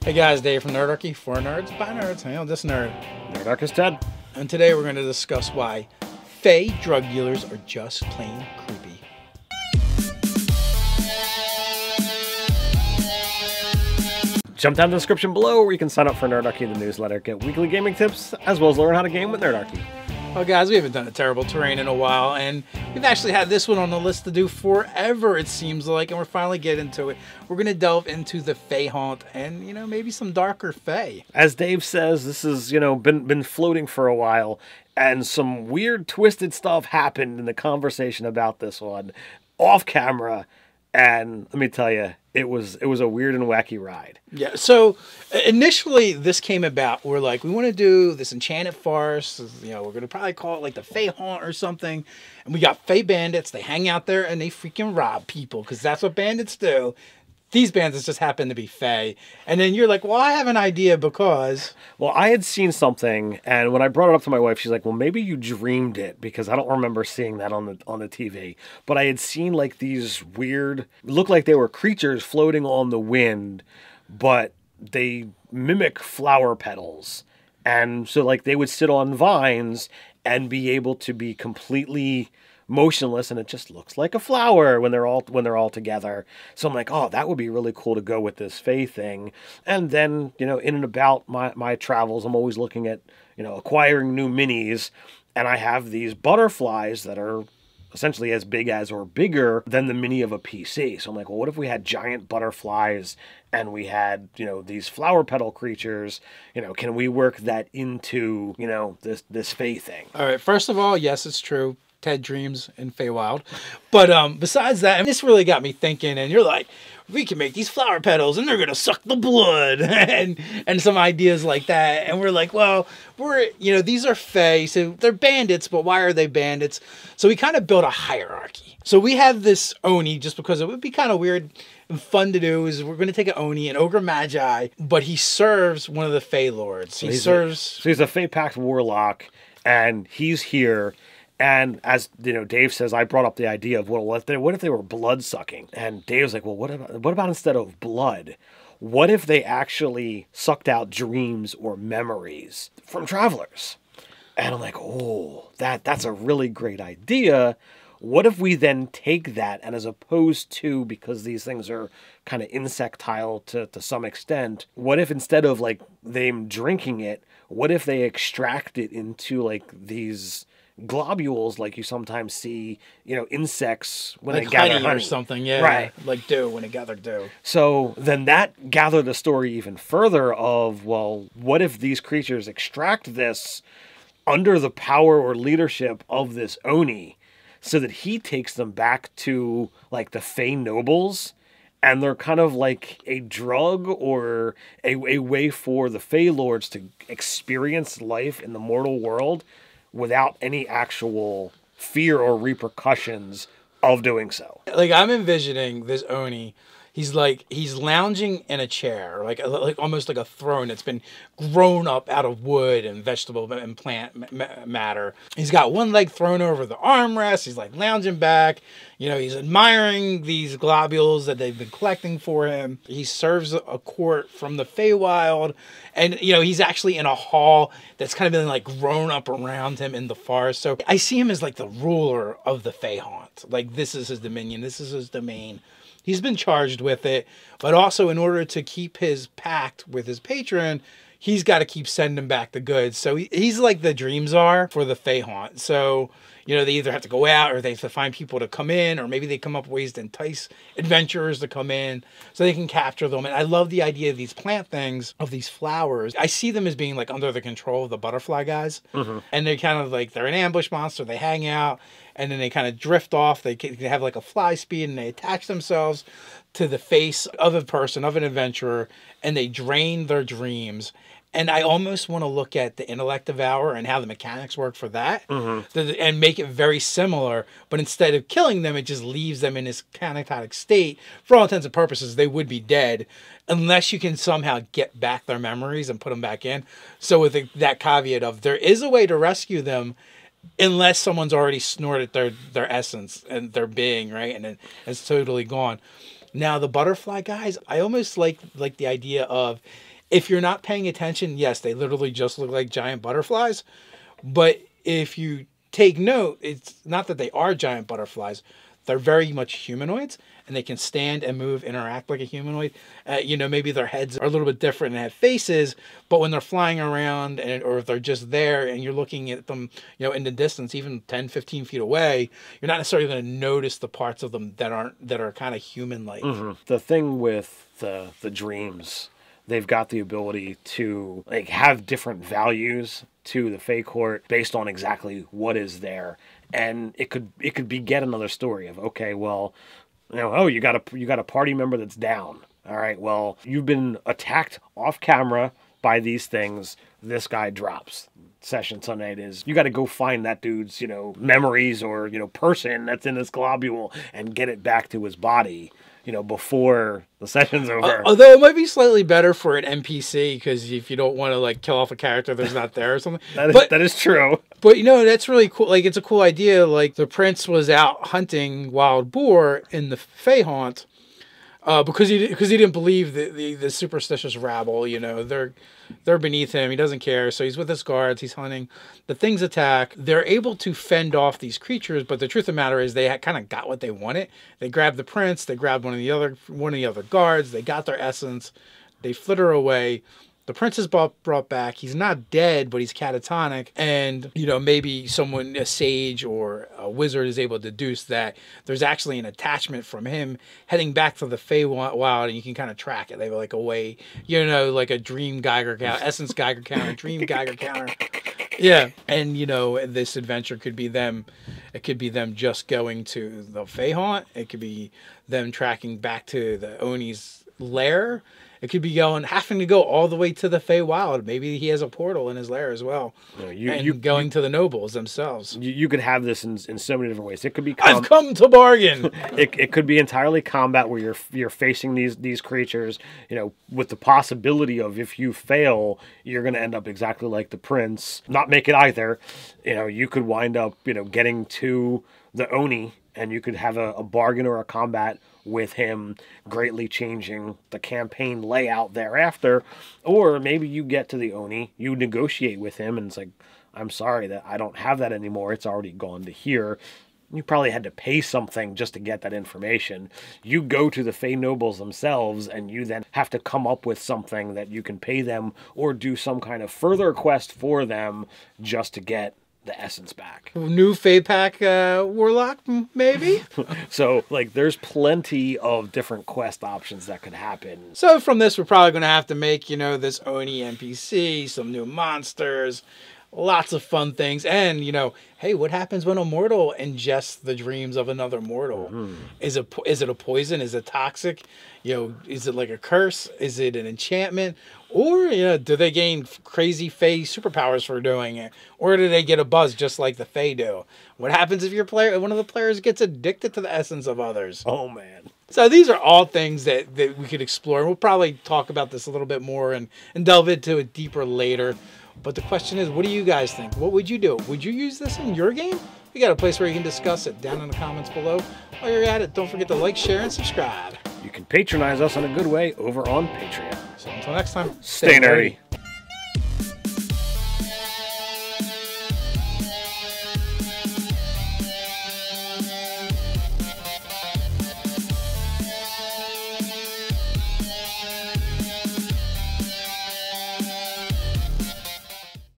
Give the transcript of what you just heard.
Hey guys, Dave from Nerdarchy, for nerds, by nerds, I am this nerd. Nerdarchy Ted. And today we're going to discuss why Fae drug dealers are just plain creepy. Jump down to the description below where you can sign up for Nerdarchy, the newsletter, get weekly gaming tips, as well as learn how to game with Nerdarchy. Well guys, we haven't done a terrible terrain in a while, and we've actually had this one on the list to do forever, it seems like, and we're finally getting to it. We're going to delve into the Fae haunt and, maybe some darker Fae. As Dave says, this has, been floating for a while, and some weird, twisted stuff happened in the conversation about this one, off camera, and let me tell you, it was a weird and wacky ride. Yeah, so initially this came about. We're like, we want to do this enchanted forest. We're going to probably call it like the Fae haunt or something. And we got Fae bandits. They hang out there and they freaking rob people because that's what bandits do. These bandits just happen to be Fae. And then you're like, well, I have an idea because... Well, I had seen something, and when I brought it up to my wife, she's like, well, maybe you dreamed it, because I don't remember seeing that on the TV. But I had seen, like, these weird... looked like they were creatures floating on the wind, but they mimic flower petals. And so, like, they would sit on vines and be able to be completely... motionless, and it just looks like a flower when they're all together. So I'm like, oh, that would be really cool to go with this Fae thing. And then, in and about my travels, I'm always looking at, acquiring new minis, and I have these butterflies that are essentially as big as or bigger than the mini of a PC. So I'm like, well, what if we had giant butterflies and we had, these flower petal creatures? Can we work that into, this Fae thing? All right, first of all, yes, it's true. Ted dreams in Feywild. But besides that, this really got me thinking, and you're like, we can make these flower petals and they're going to suck the blood and some ideas like that. And we're like, well, these are Fae, so they're bandits, but why are they bandits? So we kind of built a hierarchy. So we have this Oni, just because it would be kind of weird and fun to do, is we're going to take an Oni, an Ogre Magi, but he serves one of the Fae lords. So he's a Fae Pact Warlock, and he's here. And as Dave says, I brought up the idea of, well, what if they were blood sucking? And Dave's like, well, what about instead of blood? What if they actually sucked out dreams or memories from travelers? And I'm like, oh, that's a really great idea. What if we then take that, and as opposed to, because these things are kind of insectile to some extent, what if instead of like them drinking it, what if they extract it into like these globules, like you sometimes see, insects when like they gather honey or something, yeah, right? Like dew when they gather dew. So then that gathered the story even further of, well, what if these creatures extract this under the power or leadership of this Oni, so that he takes them back to like the Fae nobles, and they're kind of like a drug or a way for the Fae lords to experience life in the mortal world without any actual fear or repercussions of doing so. Like, I'm envisioning this Oni. He's lounging in a chair, like almost like a throne that's been grown up out of wood and vegetable and plant matter. He's got one leg thrown over the armrest. He's like lounging back. He's admiring these globules that they've been collecting for him. He serves a court from the Feywild, and he's actually in a hall that's kind of been like grown up around him in the forest. So I see him as like the ruler of the Fae haunt. Like, this is his dominion. This is his domain. He's been charged with it, but also in order to keep his pact with his patron, he's got to keep sending back the goods. So he's like the dream czar for the Fae haunt. So, they either have to go out or they have to find people to come in, or maybe they come up with ways to entice adventurers to come in so they can capture them. And I love the idea of these plant things, of these flowers. I see them as being like under the control of the butterfly guys. Mm-hmm. And they kind of like, they're an ambush monster. They hang out and then they kind of drift off. They can have like a fly speed, and they attach themselves to the face of a person, of an adventurer, and they drain their dreams. And I almost want to look at the Intellect Devour and how the mechanics work for that, and make it very similar. But instead of killing them, it just leaves them in this catatonic state. For all intents and purposes, they would be dead unless you can somehow get back their memories and put them back in. So with that caveat of, there is a way to rescue them, unless someone's already snorted their essence and their being, right? And it's totally gone. Now, the butterfly guys, I almost like the idea of, If you're not paying attention, yes, they literally just look like giant butterflies. But if you take note, it's not that they are giant butterflies. They're very much humanoids, and they can stand and move, interact like a humanoid. Maybe their heads are a little bit different and have faces, but when they're flying around or if they're just there and you're looking at them, in the distance, even 10, 15 feet away, you're not necessarily going to notice the parts of them that are kind of human-like. Mm-hmm. The thing with the dreams, they've got the ability to have different values to the Fae Court based on exactly what is there. And it could beget another story of, okay, well, you got a party member that's down. All right, well, you've been attacked off camera by these things. This guy drops. Session tonight is you got to go find that dude's memories or person that's in this globule and get it back to his body before the session's over. Although it might be slightly better for an NPC, because if you don't want to kill off a character that's not there or something. That is true. But that's really cool. It's a cool idea. The prince was out hunting wild boar in the Fae Haunt because he didn't believe the superstitious rabble. They're beneath him. He doesn't care. So he's with his guards. He's hunting. The things attack. They're able to fend off these creatures. But the truth of the matter is they kind of got what they wanted. They grabbed the prince. They grabbed one of the other guards. They got their essence. They flitter away. The prince is brought back. He's not dead, but he's catatonic. And, maybe a sage or a wizard is able to deduce that there's actually an attachment from him heading back to the Feywild, and you can kind of track it. They have a way, like a dream Geiger counter, essence Geiger counter, dream Geiger counter. Yeah. And, this adventure could be them. It could be them just going to the Fae Haunt. It could be them tracking back to the Oni's lair. It could be having to go all the way to the Feywild. Maybe he has a portal in his lair as well. Going to the nobles themselves. You could have this in so many different ways. It could be I've come to bargain. It could be entirely combat where you're facing these creatures, with the possibility of, if you fail, you're going to end up exactly like the prince. Not make it either. You could wind up, getting to the Oni, and you could have a bargain or a combat with him, greatly changing the campaign layout thereafter. Or maybe you get to the Oni, you negotiate with him, and it's like, I'm sorry that I don't have that anymore. It's already gone to here. You probably had to pay something just to get that information. You go to the Fey nobles themselves, and you then have to come up with something that you can pay them or do some kind of further quest for them just to get the essence back. New Fae Pack Warlock, maybe? So, there's plenty of different quest options that could happen. So from this, we're probably going to have to make, this Oni NPC, some new monsters, lots of fun things. And, hey, what happens when a mortal ingests the dreams of another mortal? Mm-hmm. Is it a poison? Is it toxic? Is it like a curse? Is it an enchantment? Or, do they gain crazy Fae superpowers for doing it? Or do they get a buzz just like the Fae do? What happens if one of the players gets addicted to the essence of others? Oh, man. So these are all things that we could explore. We'll probably talk about this a little bit more and delve into it deeper later. But the question is, what do you guys think? What would you do? Would you use this in your game? We got a place where you can discuss it down in the comments below. While you're at it, don't forget to like, share, and subscribe. You can patronize us in a good way over on Patreon. So until next time, stay nerdy.